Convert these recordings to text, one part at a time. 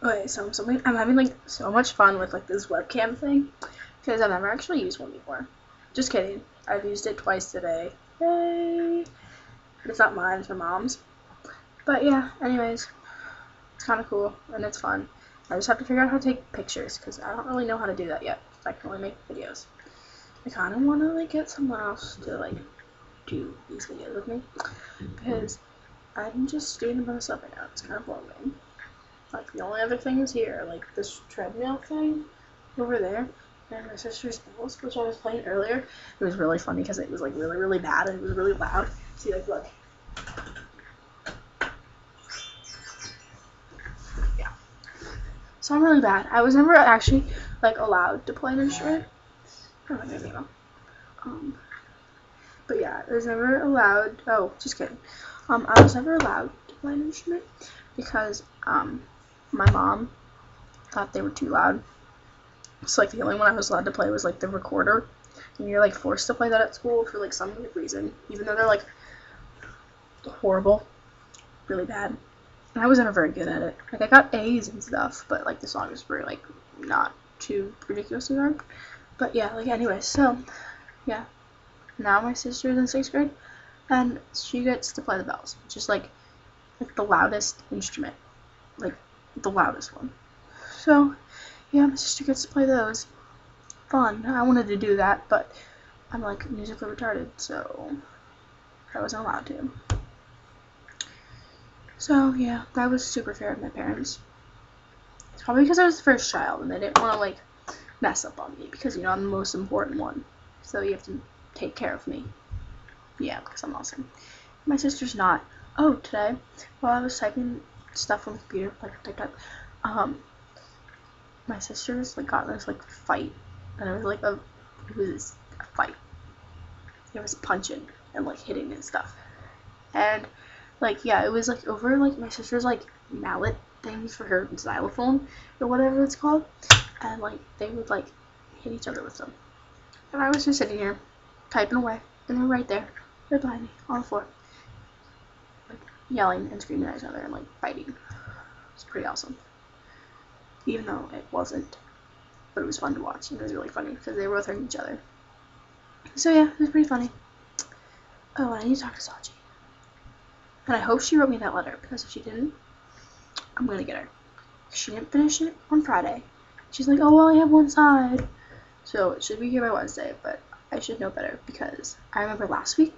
Okay, so I'm having like so much fun with like this webcam thing because I've never actually used one before. Just kidding. I've used it twice today. Yay! But it's not mine, it's my mom's. But yeah, anyways, it's kind of cool and it's fun. I just have to figure out how to take pictures because I don't really know how to do that yet. I can only make videos. I kind of want to like get someone else to like do these videos with me because I'm just doing them by myself right now. It's kind of boring. Like the only other things here are like this treadmill thing over there and my sister's house, which I was playing earlier. It was really funny because it was like really, really bad and it was really loud. See, like, look. Yeah. So I'm really bad. I was never actually like allowed to play an instrument. But yeah, I was never allowed. Oh, just kidding. I was never allowed to play an instrument because my mom thought they were too loud. So like the only one I was allowed to play was like the recorder, and you're like forced to play that at school for like some weird reason, even though they're like horrible, really bad. And I was never very good at it. Like I got A's and stuff, but like the songs were like not too ridiculously hard. But yeah, like anyway, so yeah. Now my sister's in 6th grade, and she gets to play the bells, which is like the loudest instrument, like the loudest one. So yeah, my sister gets to play those. Fun. I wanted to do that, but I'm like musically retarded, so I wasn't allowed to. So yeah, that was super fair of my parents. It's probably because I was the first child and they didn't want to like mess up on me because you know I'm the most important one. So you have to take care of me. Yeah, because I'm awesome. My sister's not. Oh, today while I was typing stuff on the computer, like TikTok, my sister's like got in this like fight, and it was like a fight. It was punching and like hitting and stuff, and like yeah, it was like over like my sister's like mallet things for her xylophone or whatever it's called, and like they would like hit each other with them, and I was just sitting here typing away, and they were right there, right behind me on the floor, like yelling and screaming at each other and like fighting. It's pretty awesome. Even though it wasn't, but it was fun to watch and it was really funny because they were both hurting each other. So yeah, it was pretty funny. Oh, and I need to talk to Sachi. And I hope she wrote me that letter because if she didn't, I'm gonna get her. She didn't finish it on Friday. She's like, oh well, I have one side. So it should be here by Wednesday, but I should know better because I remember last week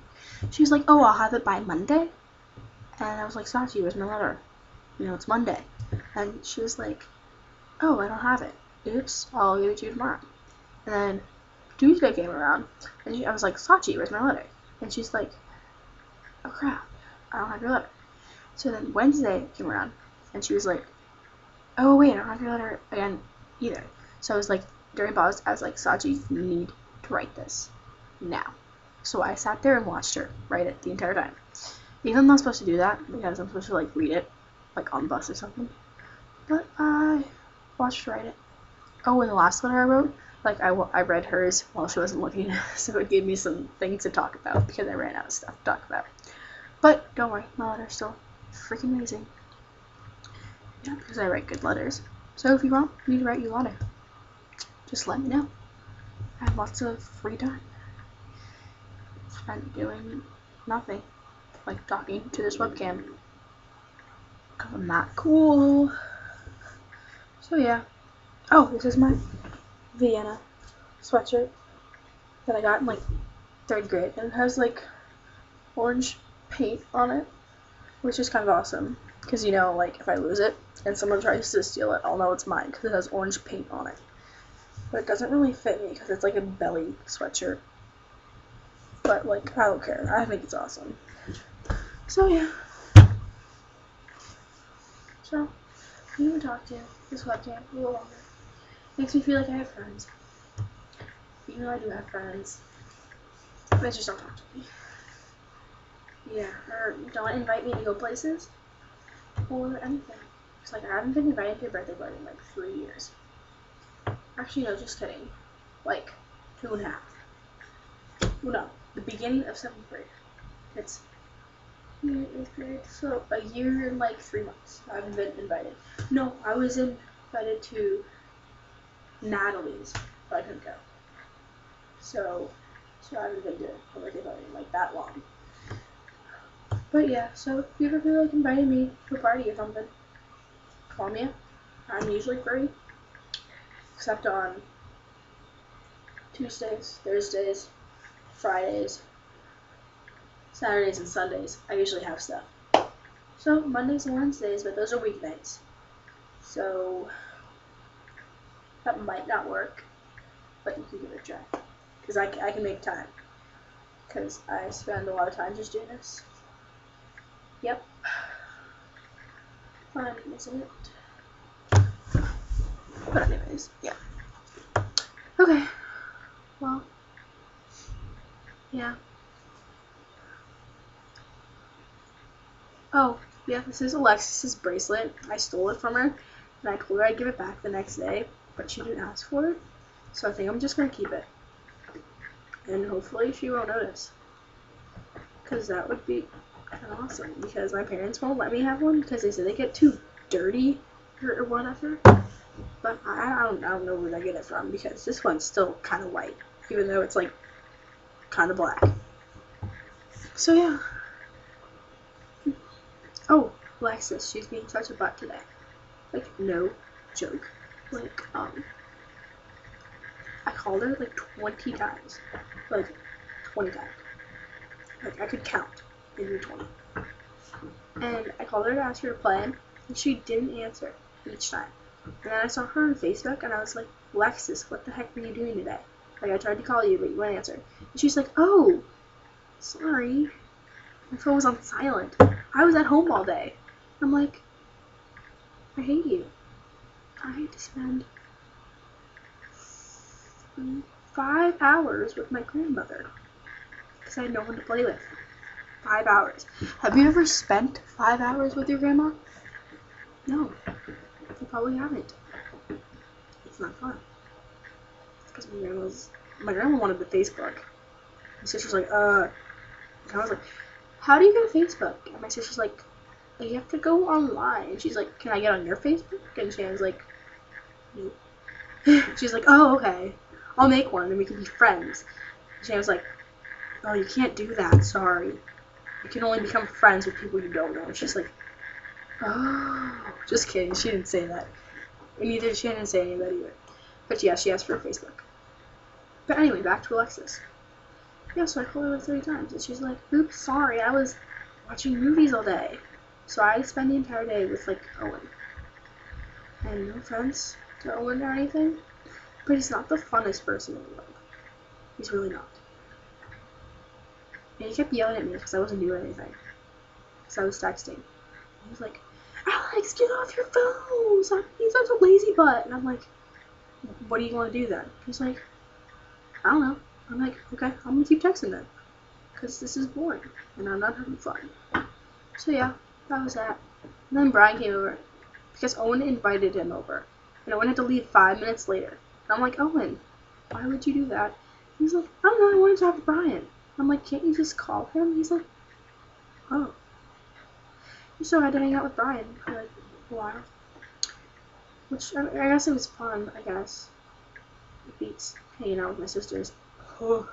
she was like, oh, I'll have it by Monday. And I was like, Sachi, where's my letter? You know, it's Monday. And she was like, oh, I don't have it. Oops, I'll give it to you tomorrow. And then Tuesday came around, and I was like, Sachi, where's my letter? And she's like, oh crap, I don't have your letter. So then Wednesday came around, and she was like, oh wait, I don't have your letter again either. So I was like, during pause, I was like, Sachi, you need to write this now. So I sat there and watched her write it the entire time. Even though I'm not supposed to do that, because I'm supposed to like read it, like on the bus or something. But I watched her write it. Oh, and the last letter I wrote, like I read hers while she wasn't looking, so it gave me some things to talk about because I ran out of stuff to talk about. But don't worry, my letter's still freaking amazing. Yeah, because I write good letters. So if you want me to write you a letter, just let me know. I have lots of free time. Spent doing nothing, like talking to this webcam. Because I'm not cool. So yeah. Oh, this is my Vienna sweatshirt that I got in like 3rd grade, and it has like orange paint on it, which is kind of awesome because you know, like if I lose it and someone tries to steal it, I'll know it's mine because it has orange paint on it. But it doesn't really fit me because it's like a belly sweatshirt. But like I don't care. I think it's awesome. So yeah. So I'm gonna talk to this webcam a little longer. Makes me feel like I have friends. Even though I do have friends. They just don't talk to me. Yeah, or don't invite me to go places or anything. It's like I haven't been invited to a birthday party in like 3 years. Actually, no, just kidding. Like 2.5. Well, no, the beginning of 7th grade. It's 8th grade. So a year and like 3 months. I haven't been invited. No, I was invited to Natalie's, but I couldn't go. So I haven't been to a birthday party in like that long. But yeah, so if you ever feel like inviting me to a party or something, call me. I'm usually free, except on Tuesdays, Thursdays, Fridays, Saturdays, and Sundays. I usually have stuff. So Mondays and Wednesdays, but those are weeknights. So that might not work, but you can give it a try. Because I can make time. Because I spend a lot of time just doing this. Yep. Fun, isn't it? But anyways, yeah. Okay. Well, yeah. Oh, yeah, this is Alexis's bracelet. I stole it from her, and I told her I'd give it back the next day, but she didn't ask for it. So I think I'm just going to keep it. And hopefully she won't notice. Because that would be kind of awesome. Because my parents won't let me have one because they say they get too dirty or whatever. But I don't know where I get it from because this one's still kind of white. Even though it's like kind of black. So yeah. Oh, Alexis, she's being such a butt today. Like, no joke. Like, I called her like 20 times. Like, 20 times. Like, I could count maybe 20. And I called her to ask her to play, and she didn't answer each time. And then I saw her on Facebook, and I was like, Alexis, what the heck were you doing today? Like, I tried to call you, but you wouldn't answer. And she's like, oh, sorry. My phone was on silent. I was at home all day. I'm like, I hate you. I hate to spend 5 hours with my grandmother because I had no one to play with. 5 hours. Have you ever spent 5 hours with your grandma? No. You probably haven't. It's not fun. It's because my grandma wanted the Facebook. My sister's like, and I was like, how do you get a Facebook? And my sister's like, you have to go online. And she's like, can I get on your Facebook? And Shannon's like, nope. She's like, oh, okay. I'll make one and we can be friends. And Shannon's like, oh, you can't do that. Sorry. You can only become friends with people you don't know. And she's like, oh. Just kidding. She didn't say that. And neither did Shannon say any of that either. But yeah, she asked for a Facebook. But anyway, back to Alexis. Yeah, so I called her like 30 times. And she's like, oops, sorry. I was watching movies all day. So I spend the entire day with, like, Owen. And no offense to Owen or anything, but he's not the funnest person in the world. He's really not. And he kept yelling at me because I wasn't doing anything. Because I was texting. He was like, Alex, get off your phone! He's such a lazy butt! And I'm like, what do you want to do then? He's like, I don't know. I'm like, okay, I'm going to keep texting then. Because this is boring. And I'm not having fun. So yeah. That was that. And then Brian came over because Owen invited him over. And Owen had to leave 5 minutes later. And I'm like, Owen, why would you do that? He's like, I don't know, I wanted to talk to Brian. I'm like, can't you just call him? He's like, oh. So I had to hang out with Brian for like a while. Which, I guess it was fun, I guess. It beats hanging out with my sisters. Oh,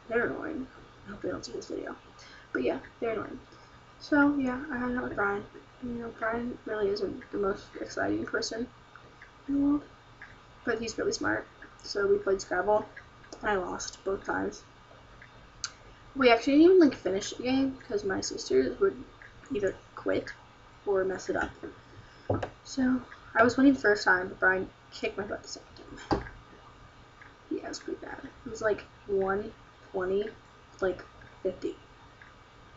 they're annoying. I hope they don't see this video. But yeah, they're annoying. So, yeah, I hung out with Brian. You know, Brian really isn't the most exciting person in the world. But he's really smart. So we played Scrabble. And I lost both times. We actually didn't even, like, finish the game. Because my sisters would either quit or mess it up. So, I was winning the first time. But Brian kicked my butt the second time. Yeah, it was pretty bad. It was, like, 120, like, 50.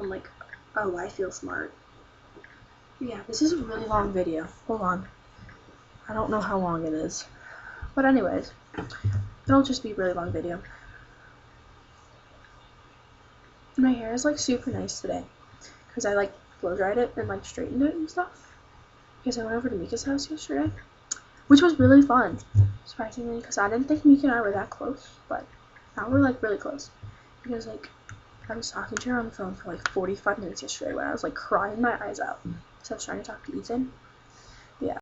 I'm like, oh, I feel smart. Yeah, this is a really long video. Hold on. I don't know how long it is. But anyways, it'll just be a really long video. My hair is like super nice today. Because I like blow dried it and like straightened it and stuff. Because I went over to Mika's house yesterday. Which was really fun. Surprisingly, because I didn't think Mika and I were that close. But now we're like really close. Because like I was talking to her on the phone for like 45 minutes yesterday when I was like crying my eyes out. So I was trying to talk to Ethan. Yeah.